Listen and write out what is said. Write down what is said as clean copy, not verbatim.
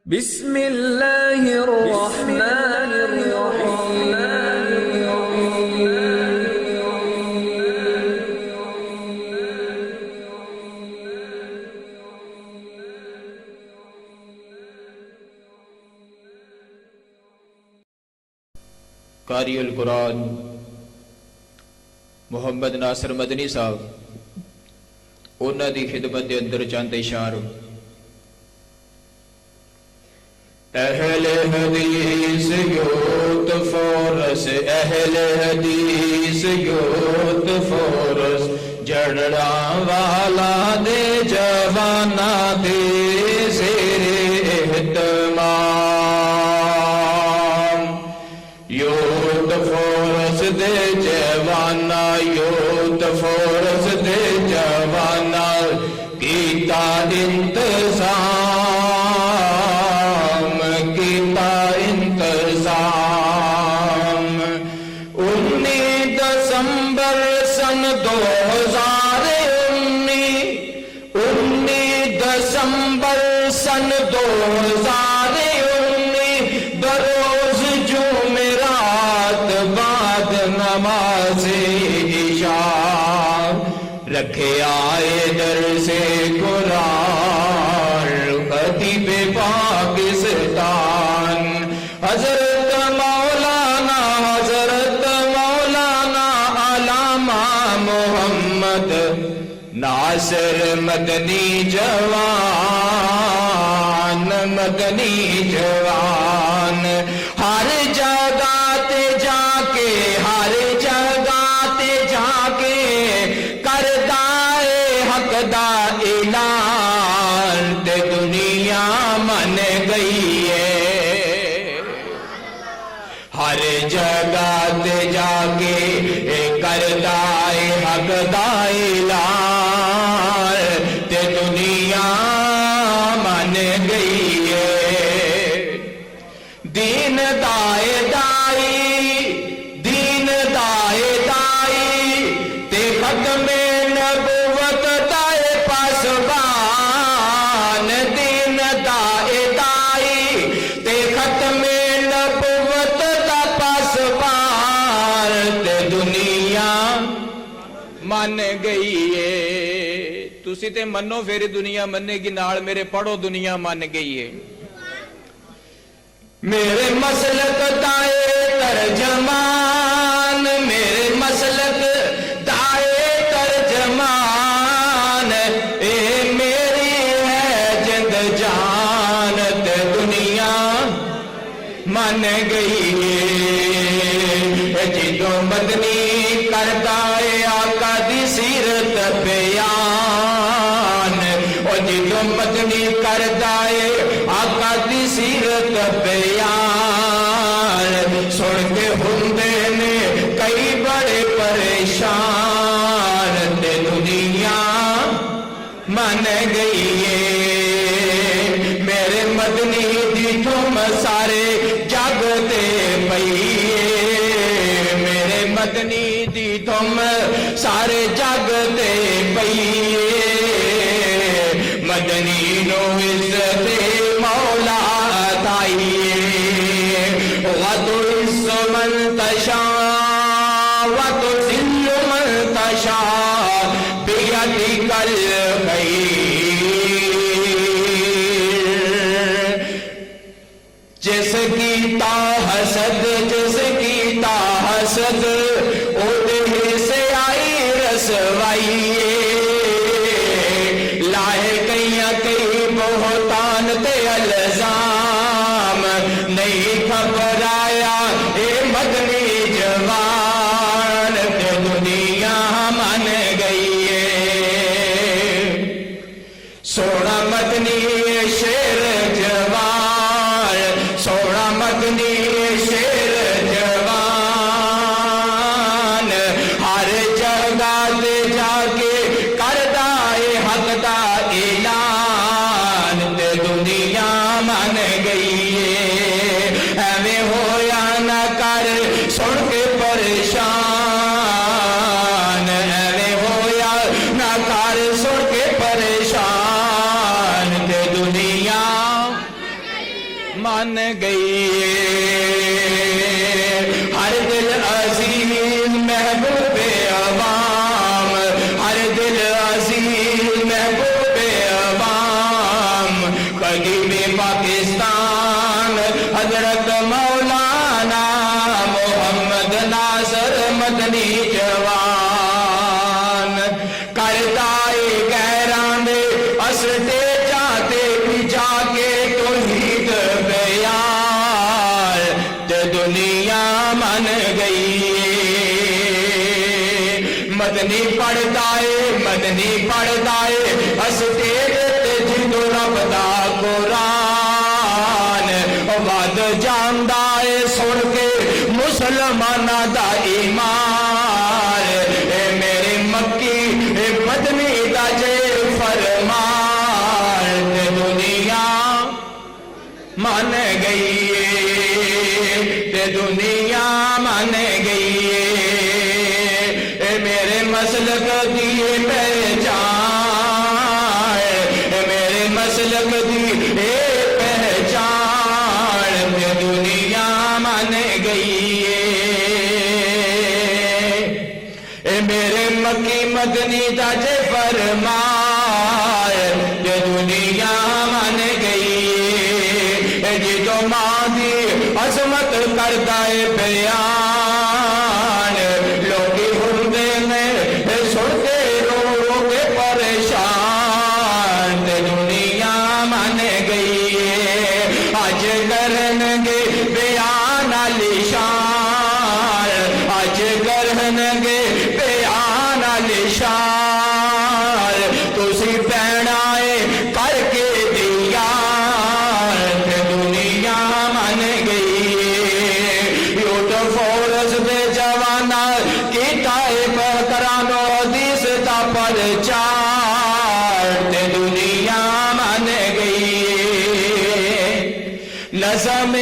بسم اللہ الرحمن الرحیم قاری القرآن محمد ناصر مدنی صاحب انہاں دی خدمت دے اندر چند اشعار اہل حدیث یوت فورس اہل حدیث یوت فورس جڑڑا والا دے جوانا دے زیر اہتمام یوت فورس دے جوانا یوت فورس دے جوانا کیتا انتظام کیتا انتظام 19 دسمبر سن 19 دسمبر سن 2019 بروز جمعرات بعد نماز عشاء رکھے آئے درس قرآن خطیب پاکستان حضرت مولانا علامہ محمد ناصر مدنی جوان مدنی جوان ہر جگہ تے جا کے ہر جگہ تے جا کے کردا اے حق دا اعلان تے دنیا من گئی ہے ہر جگہ تے جا کے کردا اے حق دا اعلان تے دنیا من گئی ہے دین دائے دائی تے ختم نبوت دائے پاسبان دین دائے دائی تے ختم نبوت دا پاسبان تے دنیا من گئی ہے تسی تے منو پھر دنیا منے گی نال میرے پڑھو دنیا من گئی ہے میرے مسلک دائے ترجمان میرے مسلک دائے ترجمان اے میری ہے جند جان تے دنیا من گئی ہے جدو مدنی کرتا ہے آقا دی سیرت بیان او جدو مدنی کرتا ہے آقا دی سیرت بیان سن کے ہوندے نے کئی بڑے پریشان تے دنیا من گئی ہے میرے مدنی دی تم سارے جگ تے پئی میرے مدنی دی تم سارے جگ تے پئی مدنی نو عزت مولا عطائی وَتُعِزُّ مَن تَشَاءُ وَتُذِلُّ مَن تَشَاءُ بِيَدِكَ الْخَيْرُ جس کیتا حسد او دل سے آئی رسوائی لائے کئی بہتان تے الزام نہیں گھبرایا اے مدنی جوان تے دنیا من گئی ہے سونا مدنی شیر جوان سونا مدنی شیر جوان ہر جگہ تے جا کے کردا اے حق دا اعلان تے دنیا من گئی ہے ایویں ہویا نہ کر سن کے پریشان ایویں ہویا نہ کر سن کے پریشان تے دنیا مان گئی ہر دل عزیز محبوب عوام ہر دل عزیز محبوب عوام قدیم پاکستان حضرت مولانا محمد ناصر مدنی جوان کردائے غیران دے اسٹے جاتے بھی جا کے توحید بیار تے دنیا من گئی مدنی پڑھتا ہے اسٹے تے جدو رب دا قرآن وعد جاندا ہے سن کے مسلمانہ دا ایمان اے میرے مکی اے مدنی دا جے فرمان تے دنیا مان گئی تے دنیا مان گئی اے میرے مسلک دی پہچان اے میرے مسلک دی پہچان تے دنیا مان گئی اے میرے مکی مدنی دا جے فرمان تے دنیا مان گئی اے جدو ماں دی عظمت کردا ہے بیان لوگی ہوندے نے سن کے رو رو کے پریشان تے دنیا مان گئی اج کرن گے بیان علی شان اج کرن گے بیان علی شان تسی پینا ہے کر کے دیا تے دنیا مان گئی یوٹ فورس دے جوانا کیتا ہے بکرانو حدیث دا پرچار تے دنیا مان گئی نظم